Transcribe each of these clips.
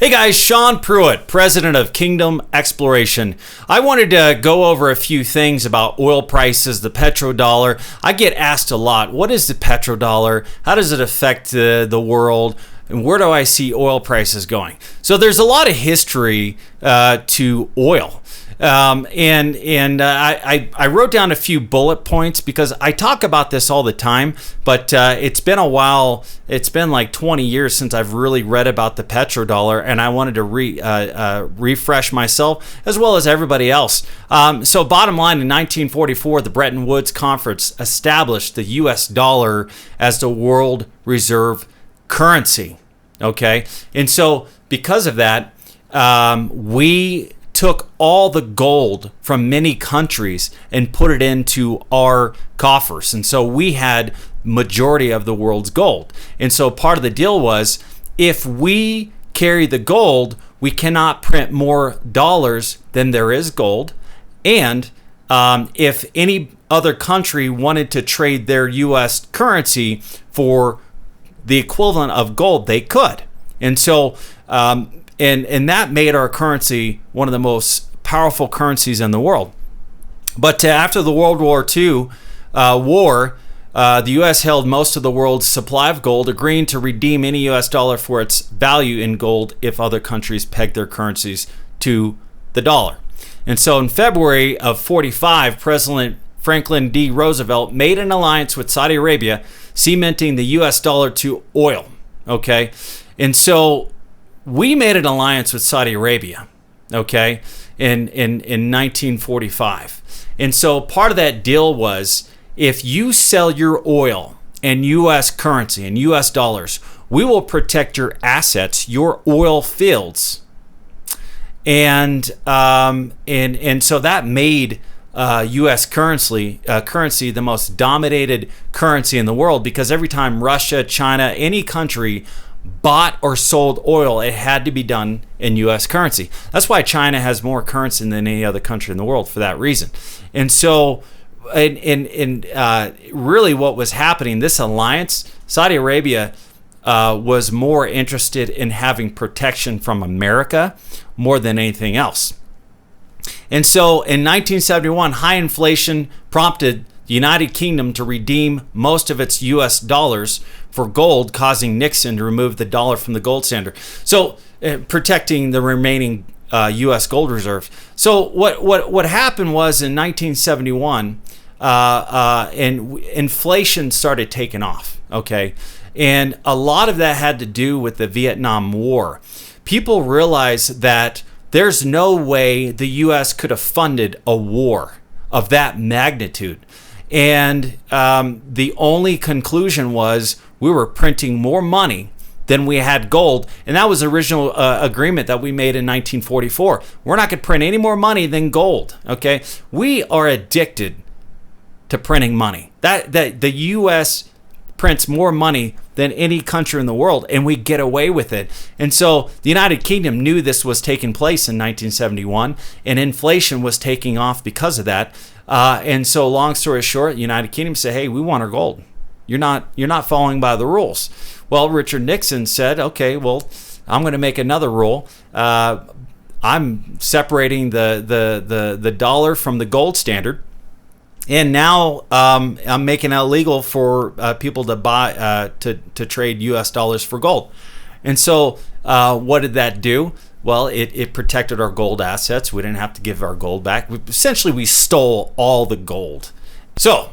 Hey guys, Sean Pruitt, president of Kingdom Exploration. I wanted to go over a few things about oil prices, the petrodollar. I get asked a lot, what is the petrodollar? How does it affect the world? And where do I see oil prices going? So there's a lot of history to oil. I wrote down a few bullet points because I talk about this all the time, but it's been a while. It's been like 20 years since I've really read about the petrodollar, and I wanted to refresh myself as well as everybody else. So bottom line, in 1944, the Bretton Woods Conference established the U.S. dollar as the world reserve currency. Okay, and so because of that, we took all the gold from many countries and put it into our coffers. And so we had majority of the world's gold. And so part of the deal was, if we carry the gold, we cannot print more dollars than there is gold. And if any other country wanted to trade their U.S. currency for the equivalent of gold, they could. And so and that made our currency one of the most powerful currencies in the world. But after the World War II war, the U.S. held most of the world's supply of gold, agreeing to redeem any U.S. dollar for its value in gold if other countries pegged their currencies to the dollar. And so in February of 45, President Franklin D. Roosevelt made an alliance with Saudi Arabia, cementing the U.S. dollar to oil. Okay, and so we made an alliance with Saudi Arabia, okay, in 1945. And so part of that deal was, if you sell your oil in U.S. currency, in U.S. dollars, we will protect your assets, your oil fields. And so that made U.S. currency the most dominated currency in the world, because every time Russia, China, any country bought or sold oil, it had to be done in U.S. currency. That's why China has more currency than any other country in the world, for that reason. And so, really what was happening, this alliance, Saudi Arabia was more interested in having protection from America more than anything else. And so in 1971, high inflation prompted the United Kingdom to redeem most of its U.S. dollars for gold, causing Nixon to remove the dollar from the gold standard. So protecting the remaining U.S. gold reserve. So what happened was, in 1971, and inflation started taking off. Okay, and a lot of that had to do with the Vietnam War. People realized that there's no way the U.S. could have funded a war of that magnitude. And the only conclusion was, we were printing more money than we had gold. And that was the original agreement that we made in 1944. We're not going to print any more money than gold. Okay, we are addicted to printing money. That the U.S. prints more money than any country in the world, and we get away with it. And so the United Kingdom knew this was taking place in 1971, and inflation was taking off because of that. And so, long story short, the United Kingdom said, "Hey, we want our gold. You're not following by the rules." Well, Richard Nixon said, "Okay, well, I'm going to make another rule. I'm separating the dollar from the gold standard." And now I'm making it illegal for people to buy to trade U.S. dollars for gold. And so what did that do? Well, it protected our gold assets. We didn't have to give our gold back. Essentially, we stole all the gold. So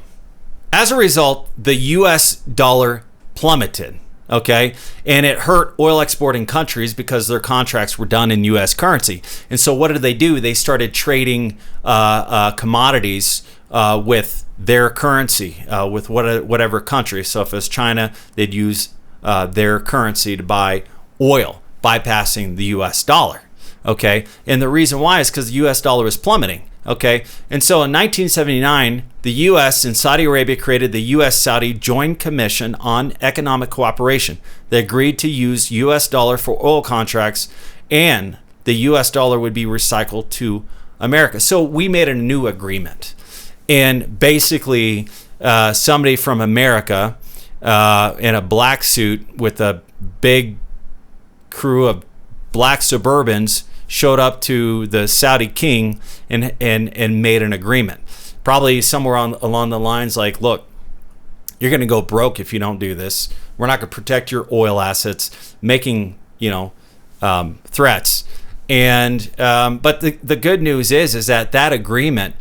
as a result, the U.S. dollar plummeted. Okay, and it hurt oil exporting countries because their contracts were done in U.S. currency. And so what did they do? They started trading commodities with their currency, with whatever country. So if it's China, they'd use their currency to buy oil, bypassing the U.S. dollar. Okay, and the reason why is because the U.S. dollar is plummeting. Okay, and so in 1979, the U.S. and Saudi Arabia created the U.S.-Saudi Joint Commission on Economic Cooperation. They agreed to use U.S. dollar for oil contracts, and the U.S. dollar would be recycled to America. So we made a new agreement. And basically, somebody from America in a black suit with a big crew of black Suburbans showed up to the Saudi king and made an agreement. Probably somewhere along the lines like, look, you're going to go broke if you don't do this. We're not going to protect your oil assets, making threats. And but the good news is that agreement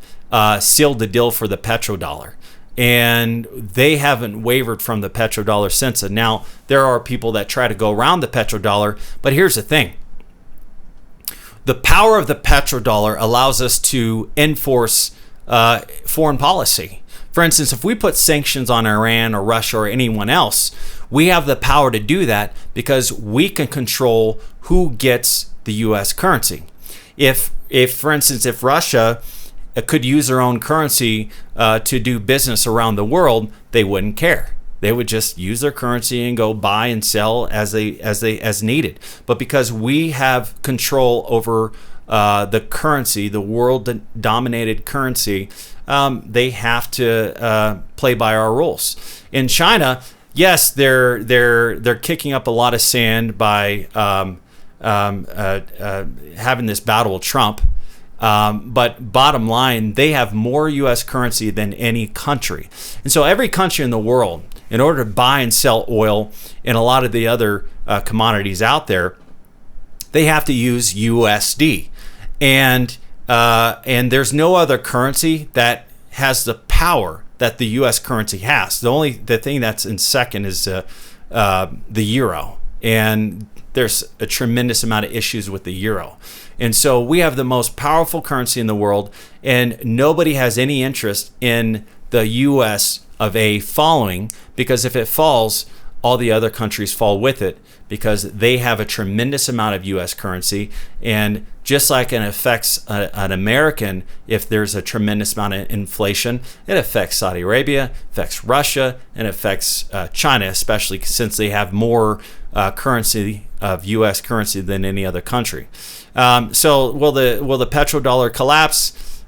sealed the deal for the Petrodollar. And they haven't wavered from the Petrodollar since. And now there are people that try to go around the Petrodollar. But here's the thing. The power of the Petrodollar allows us to enforce foreign policy. For instance, if we put sanctions on Iran or Russia or anyone else, we have the power to do that because we can control who gets the U.S. currency. If for instance, if Russia could use their own currency to do business around the world, they wouldn't care. They would just use their currency and go buy and sell as needed. But because we have control over the currency, the world-dominated currency, they have to play by our rules. In China, yes, they're kicking up a lot of sand by having this battle with Trump. But bottom line, they have more U.S. currency than any country. And so every country in the world, in order to buy and sell oil and a lot of the other commodities out there, they have to use USD. And there's no other currency that has the power that the U.S. currency has. The thing that's in second is the euro. And there's a tremendous amount of issues with the euro. And so we have the most powerful currency in the world, and nobody has any interest in the U.S. of A falling, because if it falls, all the other countries fall with it because they have a tremendous amount of U.S. currency. And just like it affects an American, if there's a tremendous amount of inflation, it affects Saudi Arabia, affects Russia, and affects China, especially since they have more currency of U.S. currency than any other country. So will the petrodollar collapse?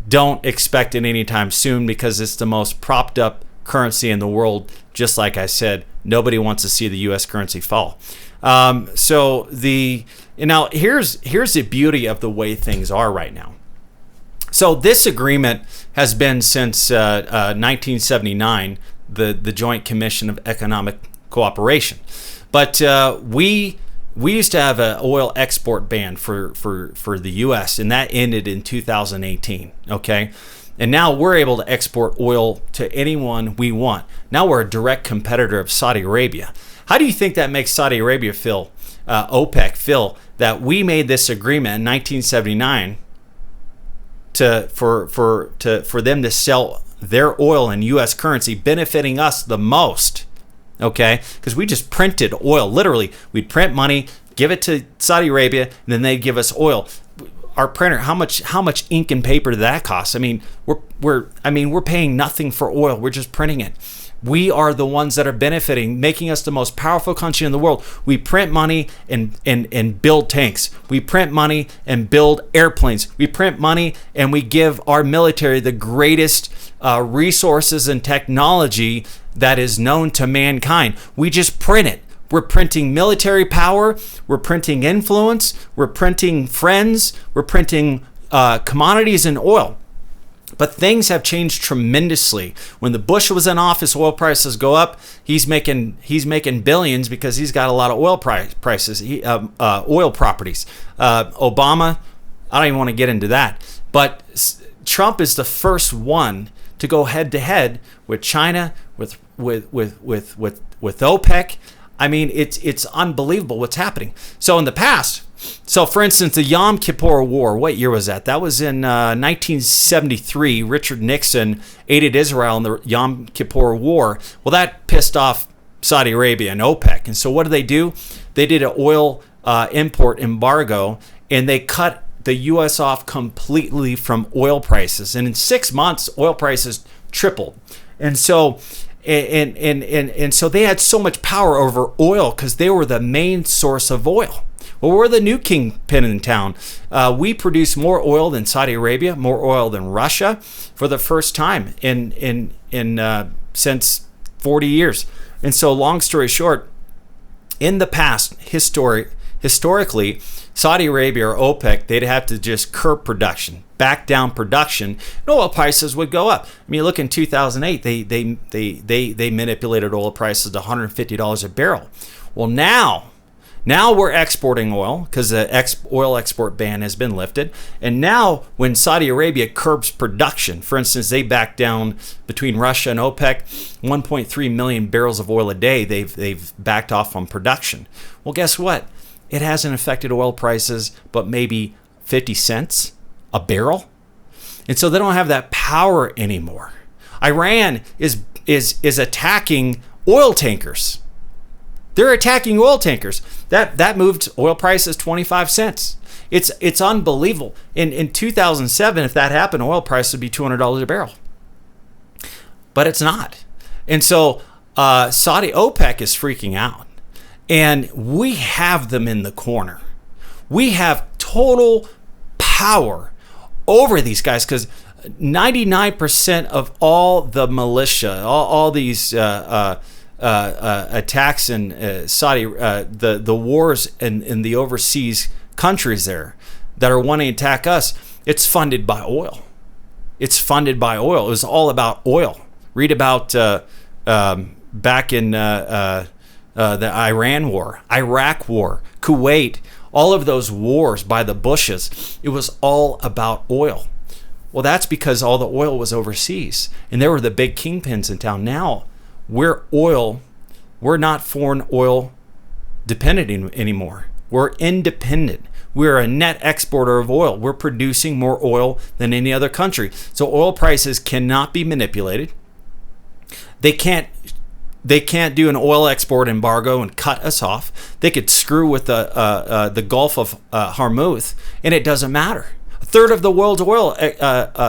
Don't expect it anytime soon because it's the most propped up currency in the world. Just like I said, nobody wants to see the U.S. currency fall. Now here's the beauty of the way things are right now. So this agreement has been since 1979, the Joint Commission of Economic Cooperation. But we used to have an oil export ban for the U.S., and that ended in 2018. Okay. And now we're able to export oil to anyone we want. Now we're a direct competitor of Saudi Arabia. How do you think that makes Saudi Arabia feel, OPEC feel, that we made this agreement in 1979 for them to sell their oil in U.S. currency, benefiting us the most? Okay, because we just printed oil. Literally, we'd print money, give it to Saudi Arabia, and then they'd give us oil. Our printer, how much ink and paper did that cost? I mean, we're paying nothing for oil. We're just printing it. We are the ones that are benefiting, making us the most powerful country in the world. We print money and build tanks. We print money and build airplanes. We print money and we give our military the greatest resources and technology that is known to mankind. We just print it. We're printing military power. We're printing influence. We're printing friends. We're printing commodities and oil. But things have changed tremendously. When the Bush was in office, oil prices go up. He's making billions because he's got a lot of oil prices, oil properties. Obama, I don't even want to get into that. But Trump is the first one to go head to head with China, with OPEC. I mean, it's unbelievable what's happening. So in the past, for instance, the Yom Kippur War, what year was that? That was in 1973. Richard Nixon aided Israel in the Yom Kippur War. Well, that pissed off Saudi Arabia and OPEC. And so what do? They did an oil import embargo, and they cut the U.S. off completely from oil prices. And in 6 months, oil prices tripled. And so so they had so much power over oil because they were the main source of oil. Well, we're the new kingpin in town. We produce more oil than Saudi Arabia, more oil than Russia, for the first time in since 40 years. And so, long story short, in the past, historically, Saudi Arabia or OPEC, they'd have to just curb production, back down production, and oil prices would go up. I mean, look, in 2008, they manipulated oil prices to $150 a barrel. Well, now we're exporting oil because the oil export ban has been lifted. And now when Saudi Arabia curbs production, for instance, they back down between Russia and OPEC, 1.3 million barrels of oil a day, they've backed off on production. Well, guess what? It hasn't affected oil prices, but maybe 50 cents a barrel. And so they don't have that power anymore. Iran is attacking oil tankers. They're attacking oil tankers. That moved oil prices 25 cents. It's unbelievable. In 2007, if that happened, oil prices would be $200 a barrel. But it's not. And so Saudi OPEC is freaking out. And we have them in the corner. We have total power over these guys because 99% of all the militia, all these attacks in Saudi, the wars in the overseas countries there that are wanting to attack us, it's funded by oil. It's funded by oil. It was all about oil. Read about back in the Iran war, Iraq war, Kuwait, all of those wars by the Bushes. It was all about oil. Well, that's because all the oil was overseas, and there were the big kingpins in town. Now, we're not foreign oil dependent anymore. We're independent. We're a net exporter of oil. We're producing more oil than any other country. So oil prices cannot be manipulated. They can't do an oil export embargo and cut us off. They could screw with the Gulf of Hormuz, and it doesn't matter. A third of the world's oil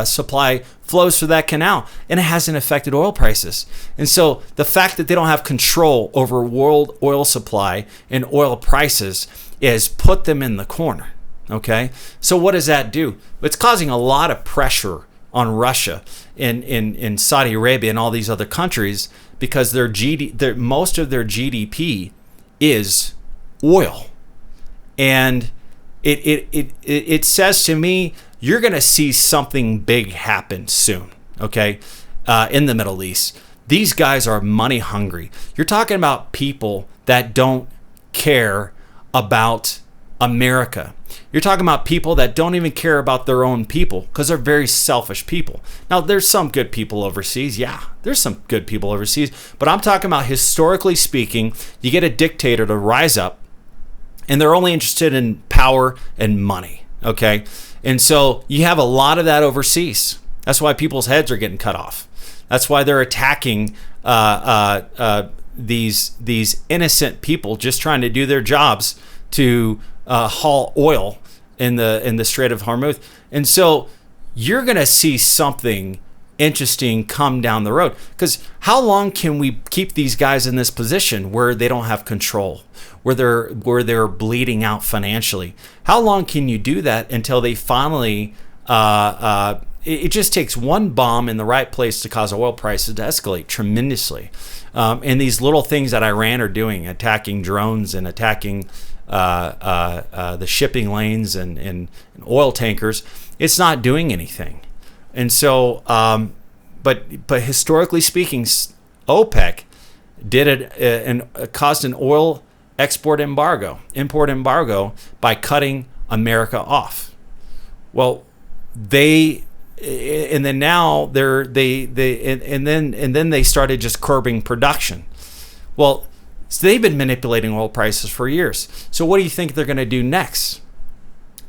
supply flows through that canal, and it hasn't affected oil prices. And so the fact that they don't have control over world oil supply and oil prices is put them in the corner. Okay, so what does that do? It's causing a lot of pressure on Russia in Saudi Arabia and all these other countries because most of their GDP is oil, and it says to me, you're going to see something big happen soon, okay, in the Middle East. These guys are money hungry. You're talking about people that don't care about America. You're talking about people that don't even care about their own people because they're very selfish people. Now, there's some good people overseas. Yeah, there's some good people overseas. But I'm talking about, historically speaking, you get a dictator to rise up, and they're only interested in power and money, okay? And so you have a lot of that overseas. That's why people's heads are getting cut off. That's why they're attacking these innocent people just trying to do their jobs to haul oil in the Strait of Hormuz. And so you're going to see something interesting come down the road, because how long can we keep these guys in this position where they don't have control, where they're bleeding out financially? How long can you do that until they finally it just takes one bomb in the right place to cause oil prices to escalate tremendously. And these little things that Iran are doing, attacking drones and attacking the shipping lanes and oil tankers, it's not doing anything. And so, but historically speaking, OPEC did it and caused an oil import embargo by cutting America off. Well, then they started just curbing production. Well, so they've been manipulating oil prices for years. So what do you think they're going to do next?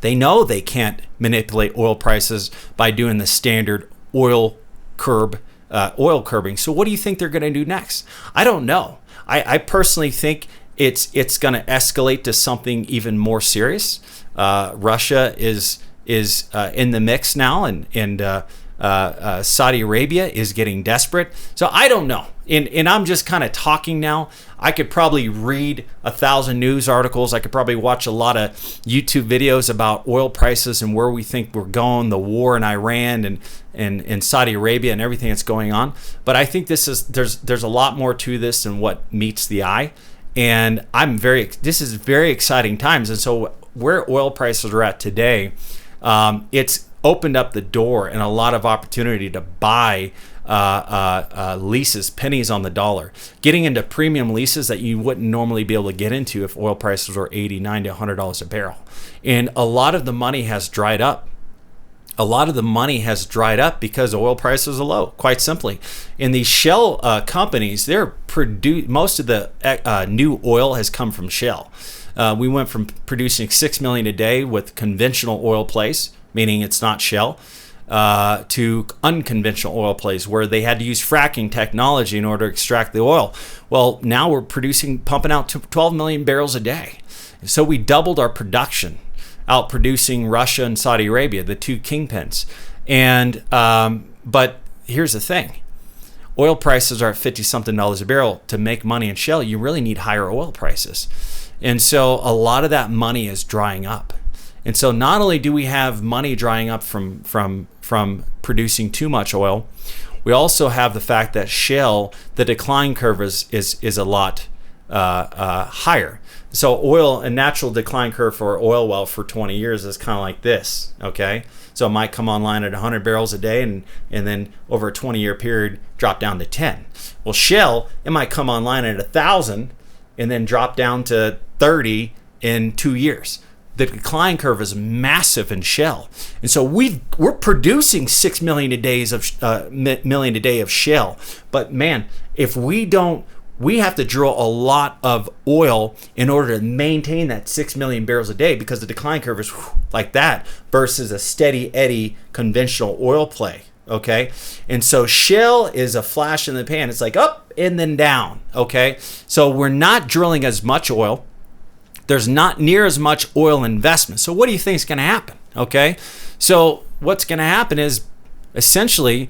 They know they can't manipulate oil prices by doing the standard oil curbing. So what do you think they're going to do next? I don't know. I personally think it's going to escalate to something even more serious. Russia is in the mix now, and Saudi Arabia is getting desperate. So I don't know. And I'm just kind of talking now. I could probably read 1,000 news articles. I could probably watch a lot of YouTube videos about oil prices and where we think we're going, the war in Iran and Saudi Arabia and everything that's going on. But I think there's a lot more to this than what meets the eye. And this is very exciting times. And so where oil prices are at today, it's opened up the door and a lot of opportunity to buy leases, pennies on the dollar, getting into premium leases that you wouldn't normally be able to get into if oil prices were $80, $90, $100 a barrel. And a lot of the money has dried up. A lot of the money has dried up because oil prices are low, quite simply. And these shell companies, most of the new oil has come from shell. We went from producing 6 million a day with conventional oil plays, meaning it's not shell, to unconventional oil plays where they had to use fracking technology in order to extract the oil. Well, now we're pumping out 12 million barrels a day. So we doubled our production, outproducing Russia and Saudi Arabia, the two kingpins. And but here's the thing. Oil prices are at $50-something a barrel. To make money in shell, you really need higher oil prices. And so a lot of that money is drying up. And so not only do we have money drying up from producing too much oil, we also have the fact that shale, the decline curve is a lot higher. So oil, a natural decline curve for oil well for 20 years is kind of like this, okay? So it might come online at 100 barrels a day and then over a 20-year period drop down to 10. Well, shale, it might come online at 1,000 and then drop down to 30 in 2 years. The decline curve is massive in shale, and so we're producing 6 million a day of shale. But man, if we don't, we have to drill a lot of oil in order to maintain that 6 million barrels a day because the decline curve is like that versus a steady eddy conventional oil play. Okay, and so shale is a flash in the pan. It's like up and then down. Okay, so we're not drilling as much oil. There's not near as much oil investment. So what do you think is going to happen? Okay, so what's going to happen is essentially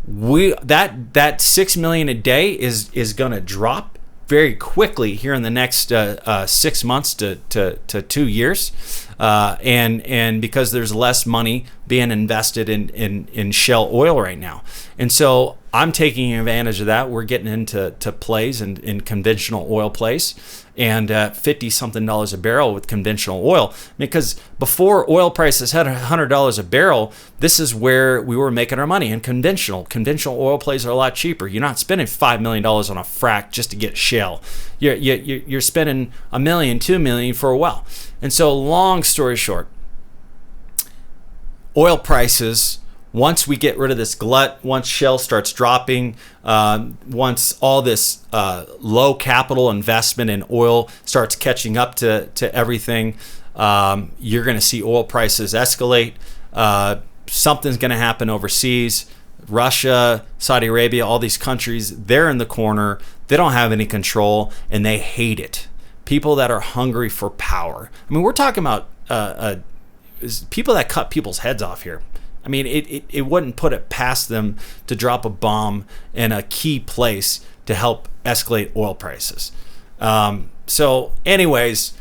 that 6 million a day is going to drop very quickly here in the next 6 months to 2 years, and because there's less money being invested in shale oil right now, and so I'm taking advantage of that. We're getting into plays in conventional oil plays, and $50-something a barrel with conventional oil. Because before oil prices had $100 a barrel, this is where we were making our money. And conventional oil plays are a lot cheaper. You're not spending $5 million on a frac just to get shale. You're spending $1 million, $2 million for a well. And so, long story short, oil prices, once we get rid of this glut, once shale starts dropping, once all this low capital investment in oil starts catching up to everything, you're going to see oil prices escalate. Something's going to happen overseas. Russia, Saudi Arabia, all these countries, they're in the corner. They don't have any control, and they hate it. People that are hungry for power. I mean, we're talking about people that cut people's heads off here. I mean, it wouldn't put it past them to drop a bomb in a key place to help escalate oil prices. So anyways,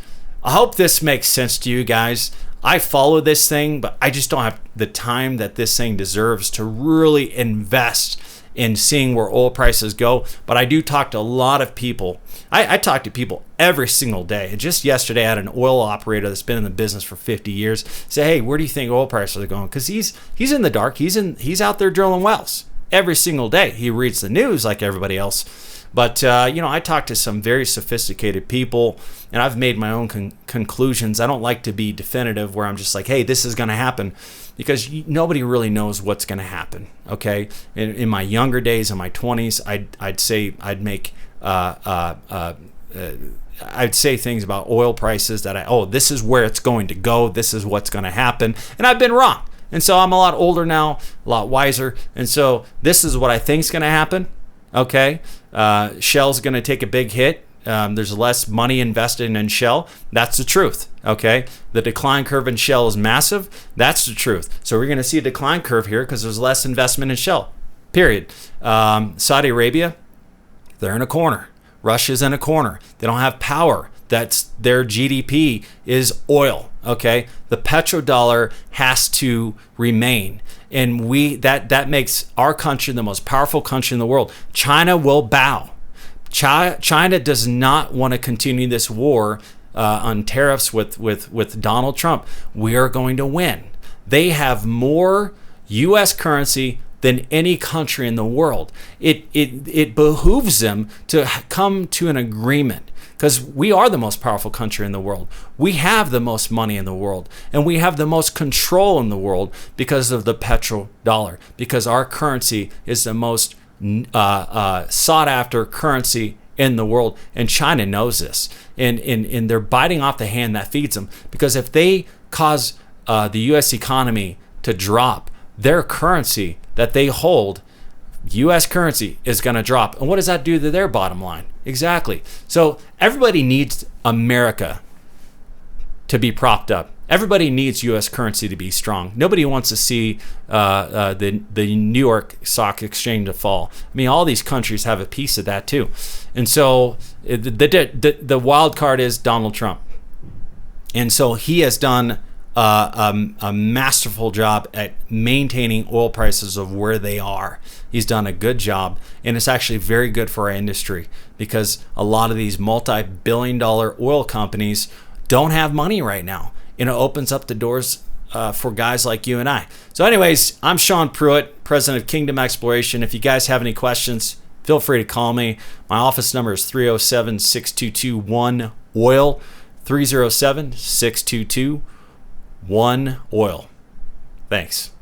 I hope this makes sense to you guys. I follow this thing, but I just don't have the time that this thing deserves to really invest in seeing where oil prices go. But I do talk to a lot of people. I talk to people every single day. Just yesterday, I had an oil operator that's been in the business for 50 years say, "Hey, where do you think oil prices are going?" Because he's in the dark. He's out there drilling wells every single day. He reads the news like everybody else. But I talk to some very sophisticated people, and I've made my own conclusions. I don't like to be definitive where I'm just like, "Hey, this is going to happen," because nobody really knows what's going to happen. Okay, in my younger days, in my 20s, I'd say I'd make I'd say things about oil prices that this is where it's going to go. This is what's going to happen, and I've been wrong. And so I'm a lot older now, a lot wiser, and so this is what I think is going to happen. Okay, Shell's going to take a big hit. There's less money invested in Shell. That's the truth. Okay, the decline curve in Shell is massive. That's the truth. So we're going to see a decline curve here because there's less investment in Shell. Period. Saudi Arabia, they're in a corner. Russia's in a corner. They don't have power. That's their GDP is oil. Okay, the Petrodollar has to remain. And that makes our country the most powerful country in the world. China will bow. China does not want to continue this war on tariffs with Donald Trump. We are going to win. They have more U.S. currency than any country in the world. It behooves them to come to an agreement, because we are the most powerful country in the world. We have the most money in the world, and we have the most control in the world because of the petrodollar, because our currency is the most sought after currency in the world, and China knows this, and they're biting off the hand that feeds them, because if they cause the U.S. economy to drop, their currency that they hold, U.S. currency, is going to drop. And what does that do to their bottom line? Exactly. So everybody needs America to be propped up. Everybody needs U.S. currency to be strong. Nobody wants to see the New York Stock Exchange to fall. I mean, all these countries have a piece of that too. And so the wild card is Donald Trump. And so he has done a masterful job at maintaining oil prices of where they are. He's done a good job, and it's actually very good for our industry, because a lot of these multi-billion-dollar oil companies don't have money right now, and it opens up the doors for guys like you and I. So anyways, I'm Sean Pruitt, president of Kingdom Exploration. If you guys have any questions, feel free to call me. My office number is 307-622-1-OIL, 307-622-1-OIL. Thanks.